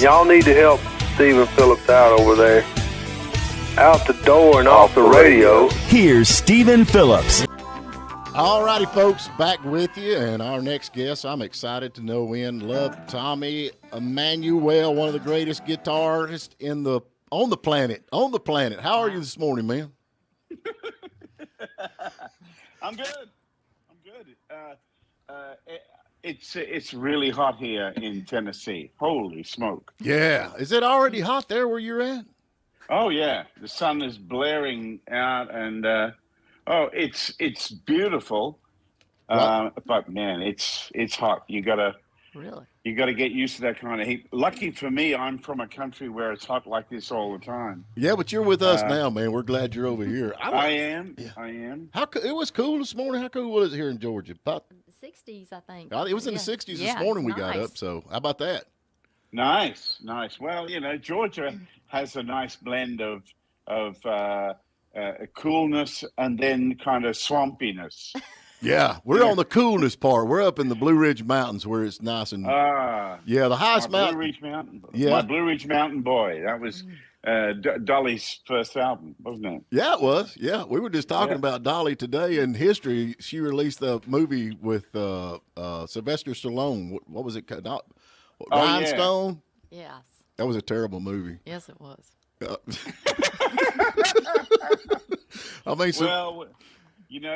Y'all need to help Stephen Phillips out over there. Out the door and off the radio. Here's Stephen Phillips. All righty, folks, back with you. And our next guest, I'm excited to know love Tommy Emmanuel, one of the greatest guitarists on the planet. How are you this morning, man? I'm good. It's really hot here in Tennessee. Holy smoke! Yeah, is it already hot there where you're at? Oh yeah, the sun is blaring out, and it's beautiful. But man, it's hot. You gotta get used to that kind of heat. Lucky for me, I'm from a country where it's hot like this all the time. Yeah, but you're with us now, man. We're glad you're over here. I am. It was cool this morning. How cool was it here in Georgia? About 60s, I think. It was in the 60s this morning. We got up. So how about that? Nice. Well, Georgia has a nice blend of coolness and then kind of swampiness. Yeah, we're on the coolness part. We're up in the Blue Ridge Mountains where it's nice and the highest mountain. Blue Ridge Mountain. Yeah, my Blue Ridge Mountain boy. That was Dolly's first album, wasn't it? Yeah, it was. Yeah, we were just talking about Dolly today in history. She released a movie with Sylvester Stallone. What was it called? Rhinestone. Yes. That was a terrible movie. Yes, it was. I mean,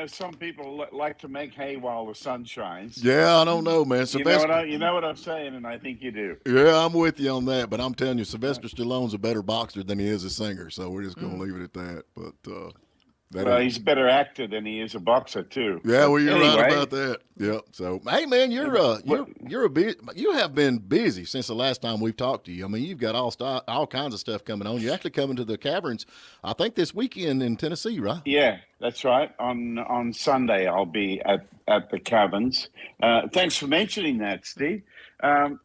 some people like to make hay while the sun shines. Yeah, I don't know, man. You know what I'm saying, and I think you do. Yeah, I'm with you on that, but I'm telling you, Sylvester Stallone's a better boxer than he is a singer, so we're just going to leave it at that. But he's a better actor than he is a boxer too. Yeah, well, you're right about that. Yep. So, hey, man, you have been busy since the last time we've talked to you. I mean, you've got all kinds of stuff coming on. You're actually coming to the Caverns, I think, this weekend in Tennessee, right? Yeah, that's right. On Sunday, I'll be at the Caverns. Thanks for mentioning that, Steve. I'm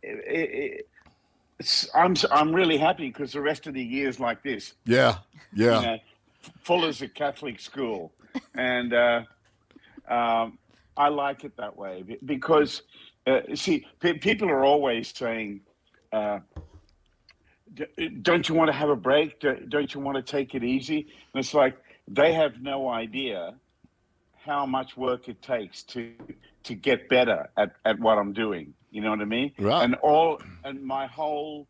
really happy because the rest of the year is like this. Yeah. Full as a Catholic school, and I like it that way because people are always saying, "Don't you want to have a break? Don't you want to take it easy?" And it's like they have no idea how much work it takes to get better at what I'm doing. You know what I mean? Right. And my whole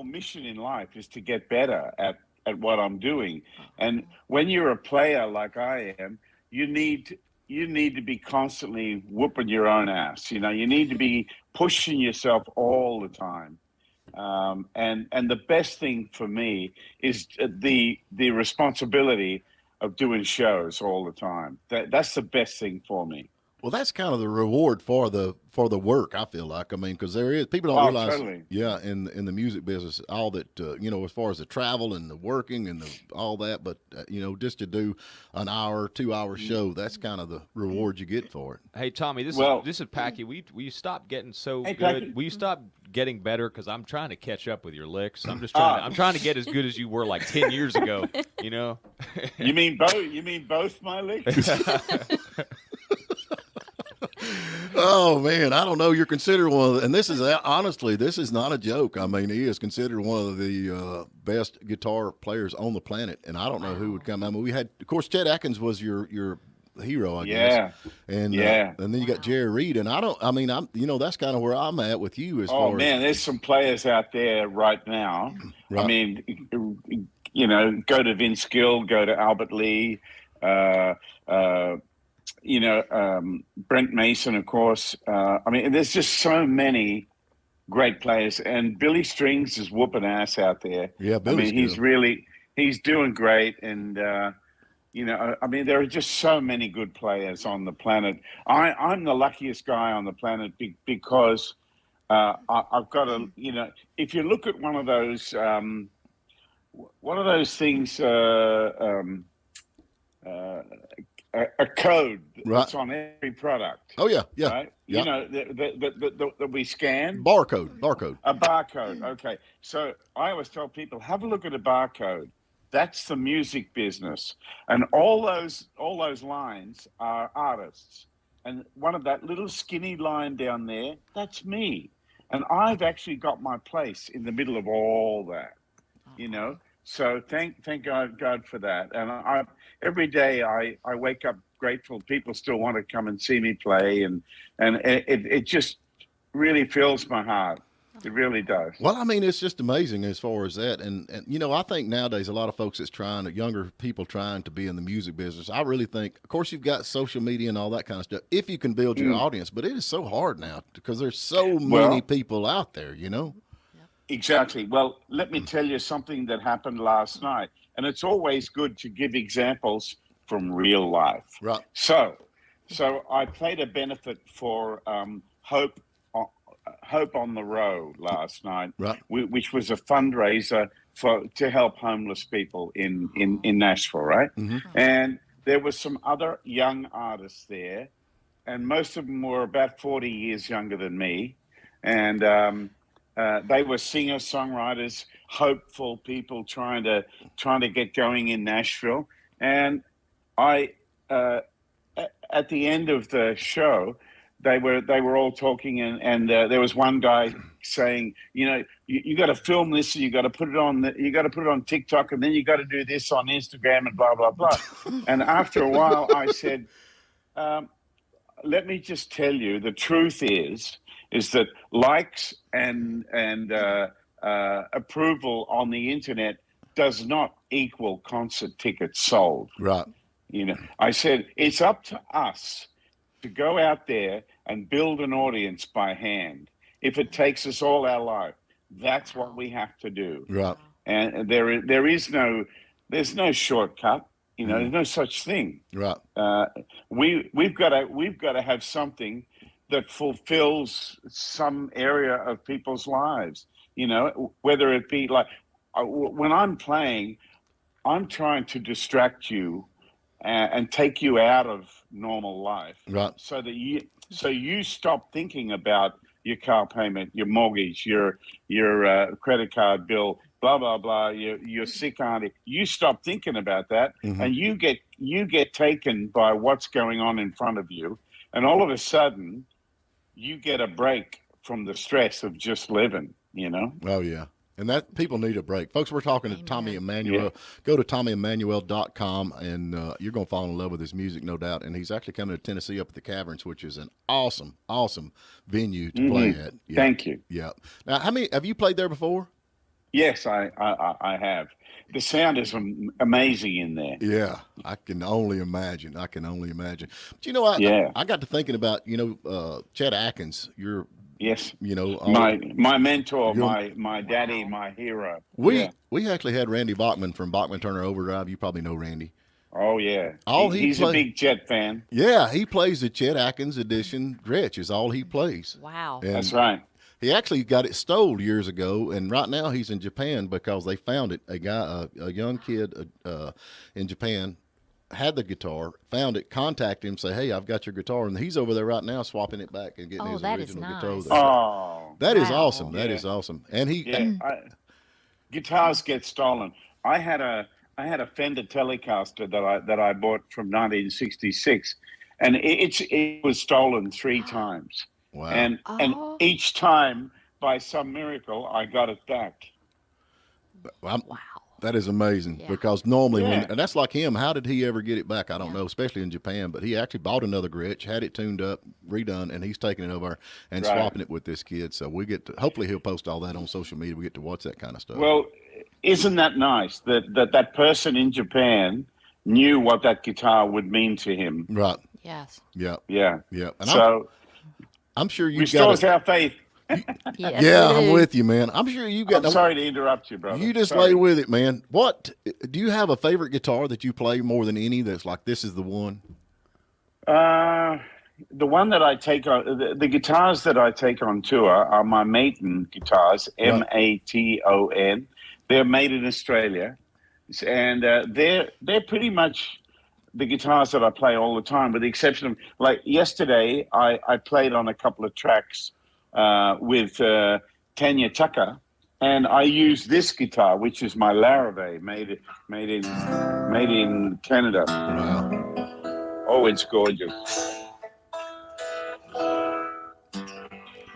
mission in life is to get better at what I'm doing. And when you're a player like I am, you need to be constantly whooping your own ass. You need to be pushing yourself all the time. And the best thing for me is the responsibility of doing shows all the time. That's the best thing for me. Well, that's kind of the reward for the work, I feel like. I mean, because people don't realize, totally. Yeah, in the music business, all that as far as the travel and the working and all that. But just to do an hour, 2-hour show, that's kind of the reward you get for it. Hey, Tommy, this is Packy. Will you stop getting so good? Packy. Will you stop getting better? Because I'm trying to catch up with your licks. I'm trying to get as good as you were like 10 years ago. You mean both? You mean both my licks? Oh man, I don't know. You're considered one of the, and this is not a joke. I mean, he is considered one of the best guitar players on the planet, and I don't know who would come. I mean, we had, of course, Chet Atkins was your hero, I guess. And then you got Jerry Reed, and that's kind of where I'm at with you as far as. There's some players out there right now. Right. I mean, go to Vince Gill, go to Albert Lee, Brent Mason, of course. There's just so many great players, and Billy Strings is whooping ass out there. Yeah, Billy's he's doing great, and there are just so many good players on the planet. I'm the luckiest guy on the planet because I've got if you look at one of those things. A code that's on every product. Oh yeah. Right? Yeah. That we scan. Barcode. A barcode. Okay. So I always tell people, have a look at a barcode. That's the music business, and all those lines are artists. And one of that little skinny line down there, that's me. And I've actually got my place in the middle of all that, you know. So thank God for that. And every day I wake up grateful. People still want to come and see me play, and it just really fills my heart. It really does. Well, I mean, it's just amazing as far as that. And you know, I think nowadays a lot of folks that's younger people trying to be in the music business, I really think, of course, you've got social media and all that kind of stuff, if you can build your audience, but it is so hard now because there's so many people out there, you know? Exactly. Well, let me tell you something that happened last night. And it's always good to give examples from real life. Right. So I played a benefit for Hope on the Row last night, right. which was a fundraiser to help homeless people in Nashville, right? Mm-hmm. And there were some other young artists there, and most of them were about 40 years younger than me. And they were singer-songwriters, hopeful people trying to get going in Nashville. And I, at the end of the show, they were all talking, and there was one guy saying, you know, you got to film this, and you got to put it on TikTok, and then you got to do this on Instagram, and blah blah blah. And after a while, I said, let me just tell you, the truth is that likes and approval on the internet does not equal concert tickets sold. Right. You know, I said it's up to us to go out there and build an audience by hand. If it takes us all our life, that's what we have to do. Right. And there's no shortcut. You know, there's no such thing. Right. We've got to have something that fulfills some area of people's lives. You know, whether it be like when I'm playing, I'm trying to distract you and take you out of normal life, right? So you stop thinking about your car payment, your mortgage, your credit card bill, blah blah blah. Your sick auntie. You stop thinking about that, and you get taken by what's going on in front of you, and all of a sudden, you get a break from the stress of just living. You know? Oh yeah. And that people need a break. Folks, we're talking to Tommy Emmanuel. Yeah. Go to TommyEmmanuel.com, and you're going to fall in love with his music, no doubt. And he's actually coming to Tennessee up at the Caverns, which is an awesome, awesome venue to play at. Yeah. Thank you. Yeah. Now, have you played there before? Yes, I have. The sound is amazing in there. Yeah, I can only imagine. But you know, I got to thinking about, Chet Atkins, yes. You know, my mentor, my daddy, my hero. We actually had Randy Bachman from Bachman Turner Overdrive. You probably know Randy. Oh yeah, he's a big Chet fan. Yeah, he plays the Chet Atkins edition Gretsch is all he plays. Wow, and that's right. He actually got it stole years ago, and right now he's in Japan because they found it. A young kid in Japan had the guitar, found it, contacted him, say, hey, I've got your guitar, and he's over there right now swapping it back and getting his original guitar. Oh, that is awesome. That is awesome. And guitars get stolen. I had a Fender Telecaster that I bought from 1966, and it was stolen 3 times. Wow. And each time, by some miracle, I got it back. Wow. That is amazing because normally and that's like him. How did he ever get it back? I don't know, especially in Japan. But he actually bought another Gretsch, had it tuned up, redone, and he's taking it over and swapping it with this kid. So we get to, hopefully he'll post all that on social media. We get to watch that kind of stuff. Well, isn't that nice that person in Japan knew what that guitar would mean to him? Right. Yes. Yeah. Yeah. Yeah. And so I'm sure you restores our faith. Yes, I'm with you, man. I'm sure you got. I'm sorry to interrupt you, brother. You just lay with it, man. What do you have a favorite guitar that you play more than any? That's like this is the one. The one that I take on the guitars that I take on tour are my Maton guitars, Maton. They're made in Australia, and they're pretty much the guitars that I play all the time, with the exception of like yesterday, I played on a couple of tracks with Tanya Tucker, and I used this guitar, which is my Larrivee, made in Canada. Wow! Oh, it's gorgeous.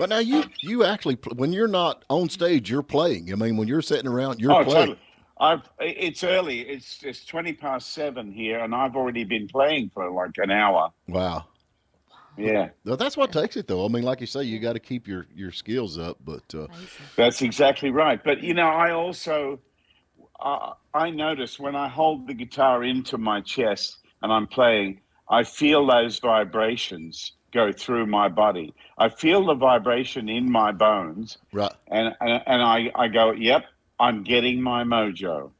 But now you actually, when you're not on stage, you're playing. I mean, when you're sitting around, you're playing. Totally. It's early. It's 7:20 here, and I've already been playing for like an hour. Wow. Yeah. Well, that's what takes it, though. I mean, like you say, you got to keep your skills up. But that's exactly right. But I also I notice when I hold the guitar into my chest and I'm playing, I feel those vibrations go through my body. I feel the vibration in my bones. Right. And I go, yep, I'm getting my mojo.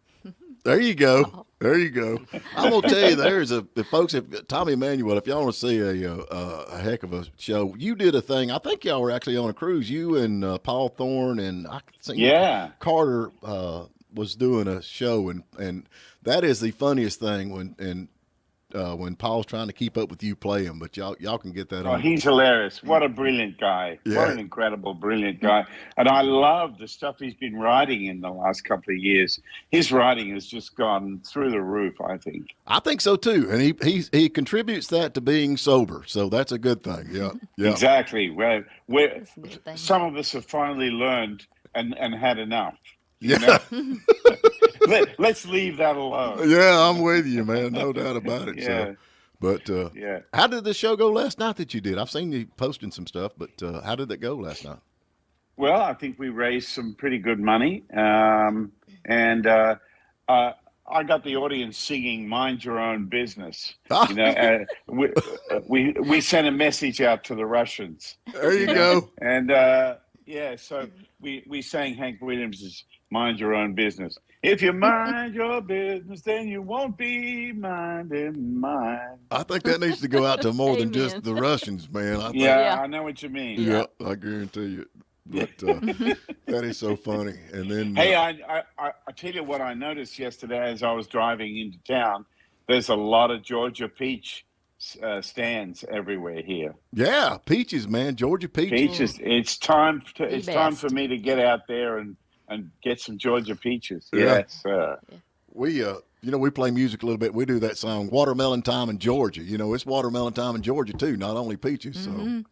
There you go. There you go. I'm gonna tell you, there's folks. If Tommy Emmanuel, if y'all want to see a heck of a show, you did a thing. I think y'all were actually on a cruise. You and Paul Thorne and I think Carter was doing a show, and that is the funniest thing when Paul's trying to keep up with you playing, but y'all can get that on. He's hilarious. What a brilliant guy. Yeah. What an incredible, brilliant guy. And I love the stuff he's been writing in the last couple of years. His writing has just gone through the roof, I think. I think so, too. And he contributes that to being sober, so that's a good thing. Yeah. Exactly. Well, some of us have finally learned and had enough. Yeah. Let's leave that alone. Yeah, I'm with you, man. No doubt about it. Yeah. So, but how did the show go last night that you did? I've seen you posting some stuff, but how did that go last night? Well, I think we raised some pretty good money, and I got the audience singing "Mind Your Own Business." We sent a message out to the Russians. There you go. And so we sang Hank Williams's "Mind Your Own Business." If you mind your business, then you won't be minding mine. I think that needs to go out to more than just the Russians, man. I know what you mean. Yeah, I guarantee you. But that is so funny. And then, hey, I tell you what I noticed yesterday as I was driving into town. There's a lot of Georgia peach stands everywhere here. Yeah, peaches, man. Georgia peaches. Peaches. It's time for me to get out there and get some Georgia peaches. Yeah. Yes. We we play music a little bit. We do that song "Watermelon Time in Georgia." It's watermelon time in Georgia too, not only peaches. So.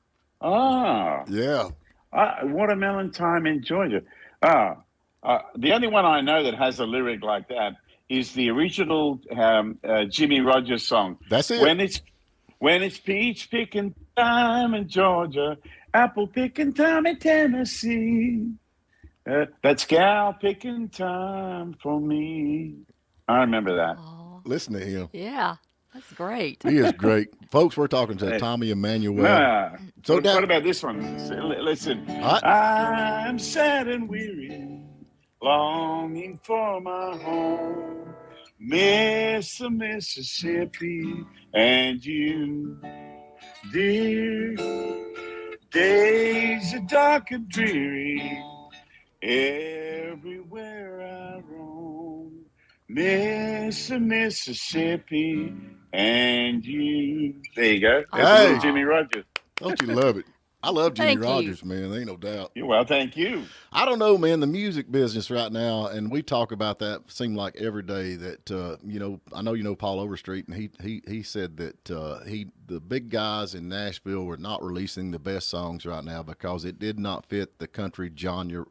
Yeah. Watermelon time in Georgia. The only one I know that has a lyric like that is the original Jimmy Rogers song. That's it. When it's peach picking time in Georgia, apple picking time in Tennessee. That's gal picking time for me. I remember that. Oh. Listen to him. Yeah, that's great. He is great. Folks, we're talking to Tommy Emmanuel. What about this one? Listen. I'm sad and weary, longing for my home. Miss the Mississippi and you, dear. Days are dark and dreary. Everywhere I roam, miss the Mississippi and you. There you go. That's Jimmy Rogers. Don't you love it? I love Jimmy Rogers, man. There ain't no doubt. Well, thank you. I don't know, man, the music business right now, and we talk about that, seem like every day that, I know you know Paul Overstreet, and he said that the big guys in Nashville were not releasing the best songs right now because it did not fit the country genre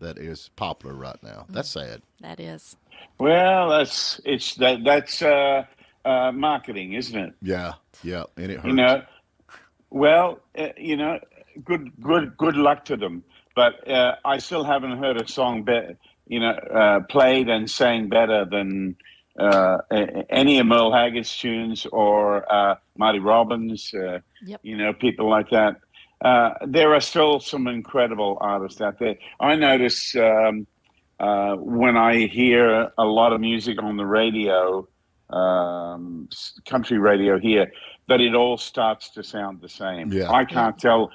that is popular right now. That's sad. That is. Well, that's marketing, isn't it? Yeah, and it hurts. Well, good luck to them. But I still haven't heard a song played and sang better than any of Merle Haggard's tunes or Marty Robbins. People like that. There are still some incredible artists out there. I notice when I hear a lot of music on the radio, country radio here, that it all starts to sound the same. Yeah. I can't tell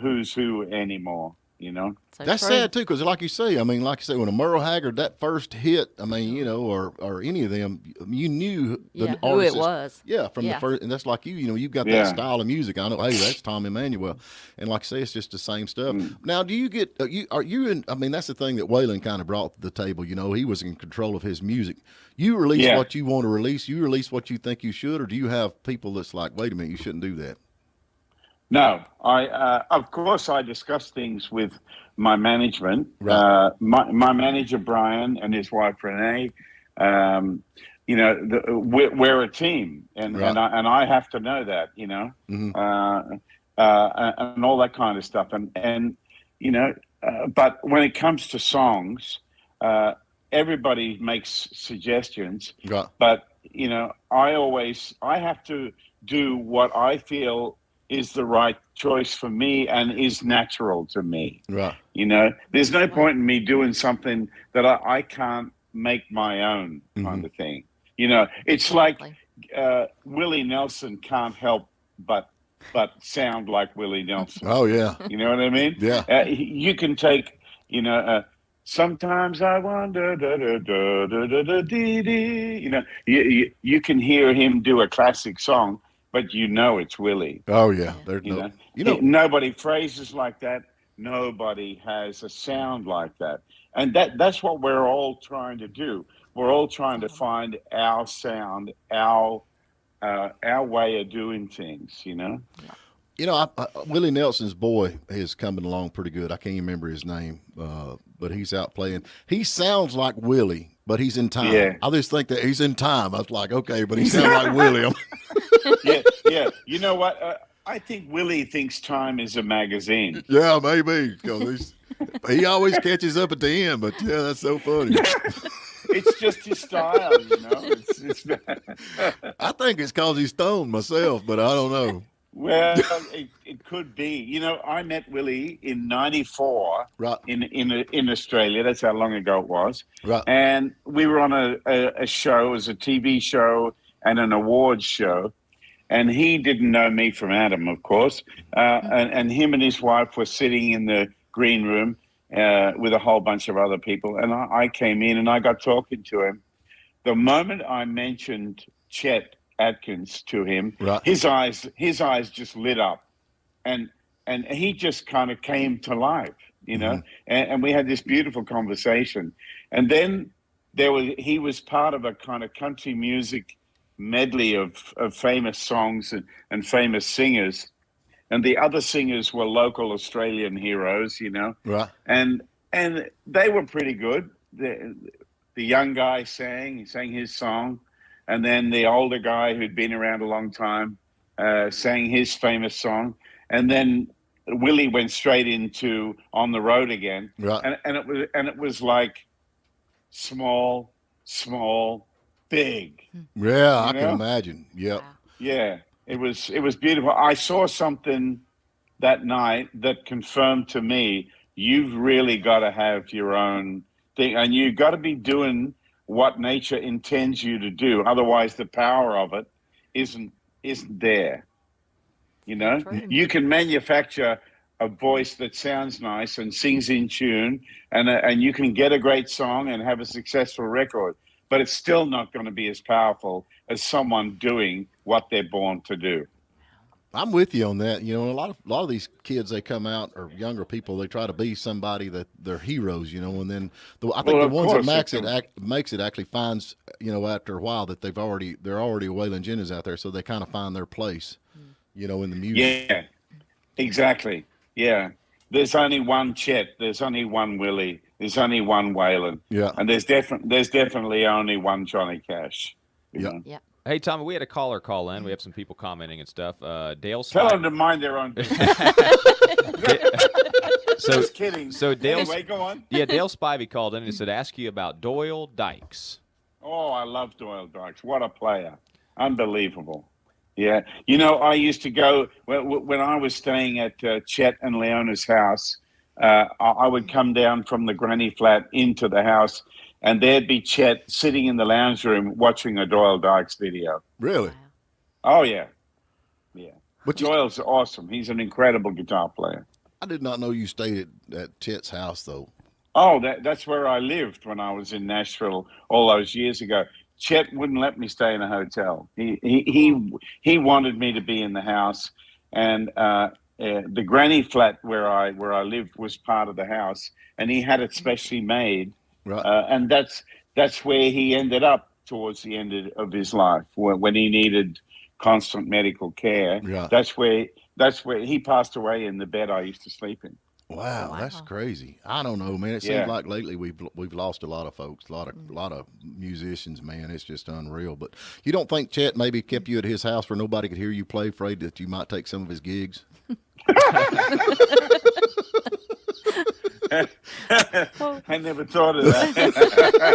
who's who anymore. So that's sad too, because like you say, when a Merle Haggard, that first hit, or any of them, you knew the who artist. It was. Yeah, from the first, and that's like you've got that style of music. I know, hey, that's Tommy Emmanuel, and like I say, it's just the same stuff. Now, do you get are you in? That's the thing that Waylon kind of brought to the table. He was in control of his music. You release what you want to release. You release what you think you should, or do you have people that's like, wait a minute, you shouldn't do that? No, of course I discuss things with my management. Right. My manager Brian and his wife Renee. We're a team, and Right. and I have to know that, Mhm. and all that kind of stuff, and but when it comes to songs, everybody makes suggestions, Right. but I have to do what I feel is the right choice for me and is natural to me. Right. There's no point in me doing something that I can't make my own kind of thing. It's like Willie Nelson can't help but sound like Willie Nelson. Oh yeah. You know what I mean? Yeah. You can take, sometimes I wonder, da, da, da, da, da, da, dee, dee. You can hear him do a classic song, but it's Willie. Oh yeah. There's Nobody phrases like that. Nobody has a sound like that. And that's what we're all trying to do. We're all trying to find our sound, our way of doing things, Willie Nelson's boy is coming along pretty good. I can't even remember his name, but he's out playing. He sounds like Willie, but he's in time. Yeah. I just think that he's in time. I was like, okay, but he sounds like Willie. Yeah. You know what? I think Willie thinks Time is a magazine. Yeah, maybe, because he always catches up at the end. But yeah, that's so funny. It's just his style, It's I think it's because he's stoned myself, but I don't know. Well, it could be. I met Willie in '94 Right. in Australia. That's how long ago it was. Right. And we were on a show, it was a TV show and an awards show. And he didn't know me from Adam, of course. And him and his wife were sitting in the green room with a whole bunch of other people. And I came in and I got talking to him. The moment I mentioned Chet Atkins to him, right. his eyes just lit up, and he just kind of came to life, and we had this beautiful conversation. And then he was part of a kind of country music medley of famous songs and famous singers, and the other singers were local Australian heroes, Right. And they were pretty good. The young guy sang his song, and then the older guy who'd been around a long time sang his famous song, and then Willie went straight into On the Road Again, right. and it was like small, big. Yeah, I can imagine. Yep. Yeah, it was beautiful. I saw something that night that confirmed to me you've really got to have your own thing, and you've got to be doing what nature intends you to do. Otherwise, the power of it isn't there. You can manufacture a voice that sounds nice and sings in tune, and you can get a great song and have a successful record, but it's still not going to be as powerful as someone doing what they're born to do. I'm with you on that. A lot of these kids, they come out, or younger people, they try to be somebody that they're heroes, and then I think the ones that makes it actually finds, after a while that they're already Waylon Jennings out there, so they kind of find their place, in the music. Yeah, exactly. Yeah. There's only one Chet, there's only one Willie, there's only one Waylon. Yeah. And there's definitely only one Johnny Cash. Yeah. Hey, Tommy, we had a caller call in. We have some people commenting and stuff. Dale Tell Spivey. them to mind their own business. Just kidding. So anyway, go on. Yeah, Dale Spivey called in and said, ask you about Doyle Dykes. Oh, I love Doyle Dykes. What a player. Unbelievable. Yeah. I used to go, when I was staying at Chet and Leona's house, I would come down from the granny flat into the house, and there'd be Chet sitting in the lounge room watching a Doyle Dykes video. Really? Oh, yeah. Yeah. But Doyle's awesome. He's an incredible guitar player. I did not know you stayed at Chet's house, though. Oh, that's where I lived when I was in Nashville all those years ago. Chet wouldn't let me stay in a hotel. He wanted me to be in the house, and the granny flat where I lived was part of the house, and he had it specially made. Right. And that's where he ended up towards the end of his life, when he needed constant medical care. Yeah. That's where that's where he passed away in the bed I used to sleep in. Wow, that's crazy. I don't know, man. It seems like lately we've lost a lot of folks, a lot of musicians, man. It's just unreal. But you don't think Chet maybe kept you at his house where nobody could hear you play, afraid that you might take some of his gigs? I never thought of that.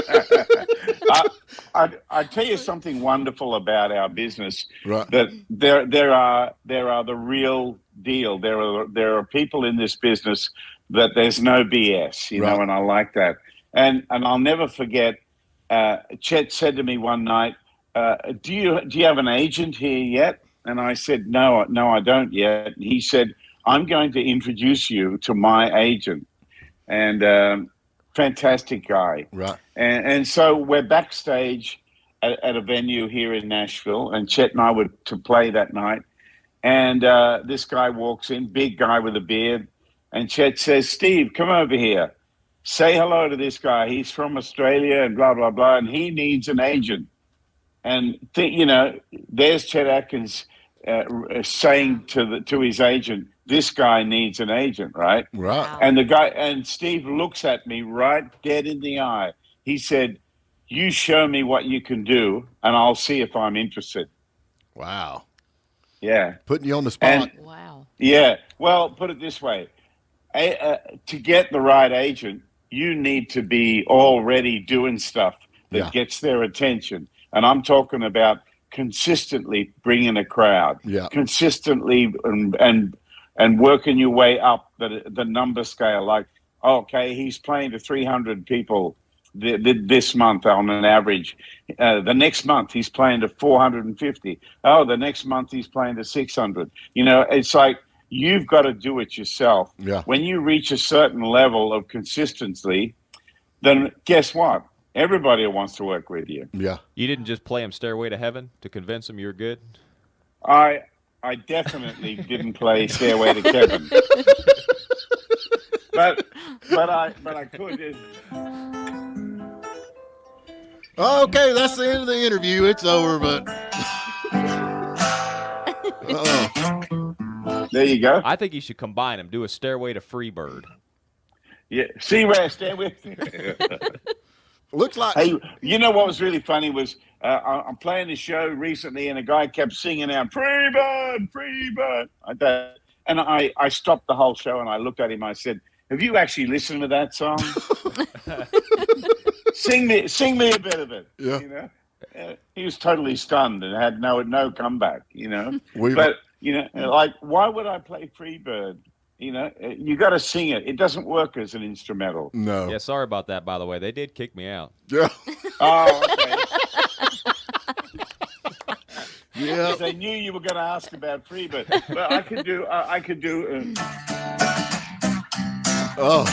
I tell you something wonderful about our business. Right. That there are the real deal. There are people in this business that there's no BS, you know, and I like that. And I'll never forget. Chet said to me one night, "Do you have an agent here yet?" And I said, "No, I don't yet." And he said, "I'm going to introduce you to my agent." And fantastic guy. Right. And so we're backstage at a venue here in Nashville, and Chet and I were to play that night. And this guy walks in, big guy with a beard, and Chet says, "Steve, come over here. Say hello to this guy. He's from Australia and blah, blah, blah, and he needs an agent." And, there's Chet Atkins saying to his agent, "This guy needs an agent," right? Right. Wow. And Steve looks at me right dead in the eye. He said, "You show me what you can do, and I'll see if I'm interested." Wow. Yeah. Putting you on the spot. Wow. Yeah. Well, put it this way. To get the right agent, you need to be already doing stuff that gets their attention. And I'm talking about consistently bringing a crowd, consistently and working your way up the number scale. Like, okay, he's playing to 300 people this month on an average. The next month he's playing to 450. Oh, the next month he's playing to 600. It's like you've got to do it yourself. Yeah. When you reach a certain level of consistency, then guess what? Everybody wants to work with you. Yeah. You didn't just play him Stairway to Heaven to convince him you're good? I definitely didn't play Stairway to Heaven. but I could. Okay, that's the end of the interview. It's over, but There you go. I think you should combine them. Do a Stairway to Freebird. Yeah. See where Stairway. looks like. Hey, you know what was really funny was I'm playing the show recently, and a guy kept singing out "Freebird, Freebird," like that. And I stopped the whole show and I looked at him. I said, "Have you actually listened to that song? Sing me a bit of it." Yeah. He was totally stunned and had no comeback. But like, why would I play Freebird? You got to sing it. It doesn't work as an instrumental. No. Yeah, sorry about that, by the way. They did kick me out. Yeah. Oh, okay. Yeah. They knew you were going to ask about Freebird, but I could do. Oh.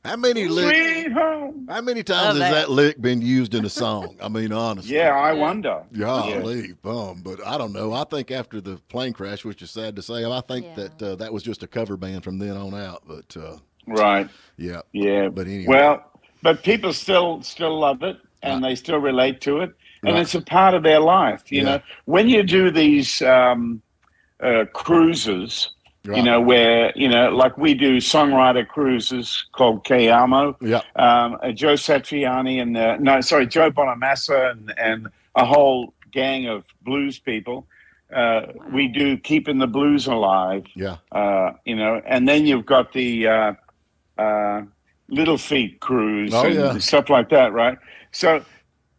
How many Sweet home. How many times has that lick been used in a song? I mean, honestly. Yeah, I wonder. Golly, but I don't know. I think after the plane crash, which is sad to say, I think that that was just a cover band from then on out. But right. Yeah. Yeah. But anyway. Well, but people still love it, and they still relate to it, and it's a part of their life. You know, when you do these cruises. Where, like we do songwriter cruises called Kayamo. Yeah. Joe Satriani Joe Bonamassa and a whole gang of blues people. We do Keeping the Blues Alive. Yeah. And then you've got the Little Feat cruise and stuff like that, right? So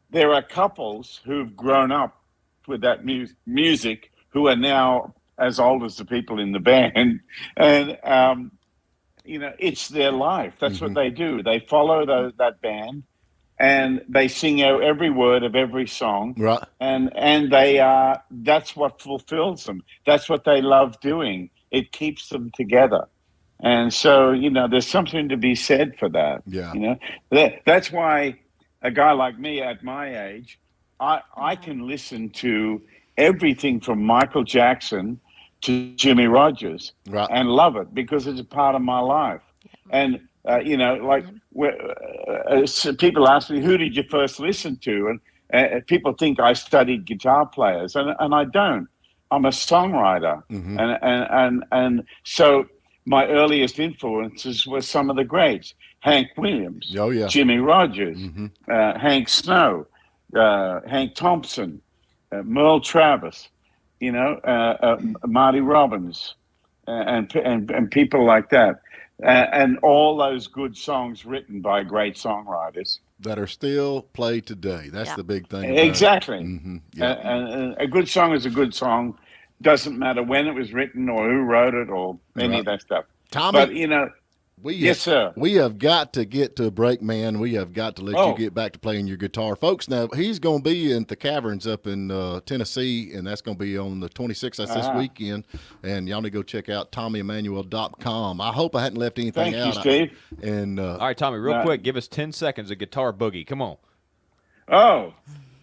there are couples who've grown up with that music who are now as old as the people in the band, and it's their life. That's what they do. They follow that band, and they sing out every word of every song. Right. And they that's what fulfills them. That's what they love doing. It keeps them together. And so there's something to be said for that. Yeah. That's why a guy like me at my age, I can listen to everything from Michael Jackson to Jimmy Rogers and love it because it's a part of my life. And, people ask me, who did you first listen to? And people think I studied guitar players, and I don't. I'm a songwriter, and so my earliest influences were some of the greats: Hank Williams, Oh, yeah. Jimmy Rogers, Hank Snow, Hank Thompson, Merle Travis, Marty Robbins, and people like that, and all those good songs written by great songwriters that are still played today. That's Yeah. the big thing. About exactly. It. Yeah. And a good song is a good song. Doesn't matter when it was written or who wrote it or any of that stuff. Tommy, But yes, sir. We have got to get to a break, man. We have got to let you get back to playing your guitar. Folks, now, he's going to be in the Caverns up in Tennessee, and that's going to be on the 26th. That's this weekend. And y'all need to go check out TommyEmmanuel.com. I hope I hadn't left anything out. Thank you, Steve. All right, Tommy, real quick, give us 10 seconds of guitar boogie. Come on.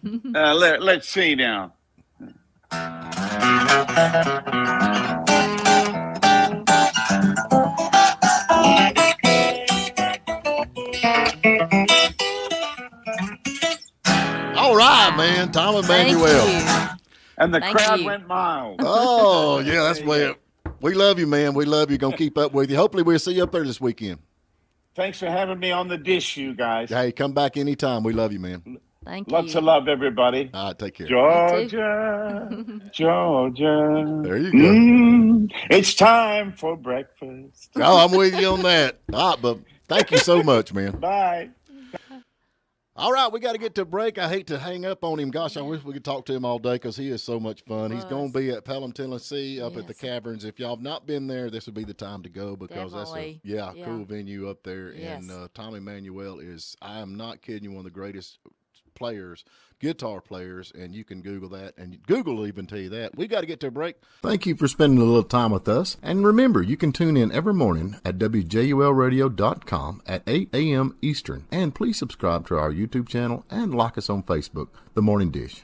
Let's see now. All right, man. Tom Emmanuel. Thank you. And the Thank crowd you. went mild. Oh, yeah, that's way. We love you, man. We love you. Going to keep up with you. Hopefully, we'll see you up there this weekend. Thanks for having me on the dish, you guys. Hey, come back anytime. We love you, man. Thank you. Lots of love, everybody. All right, take care. Georgia, Georgia. There you go. It's time for breakfast. Oh, I'm with you on that. All right, but thank you so much, man. Bye. All right, we got to get to a break. I hate to hang up on him. Gosh, I wish we could talk to him all day because he is so much fun. He's going to be at Pelham, Tennessee, up at the Caverns. If y'all have not been there, this would be the time to go because Definitely. that's a cool venue up there. Yes. And Tom Emmanuel is, I am not kidding you, one of the greatest players, guitar players, and you can Google that, and Google will even tell you that. We got to get to a break. Thank you for spending a little time with us, and remember, you can tune in every morning at WJULradio.com at 8 a.m. Eastern, and please subscribe to our YouTube channel and like us on Facebook, The Morning Dish.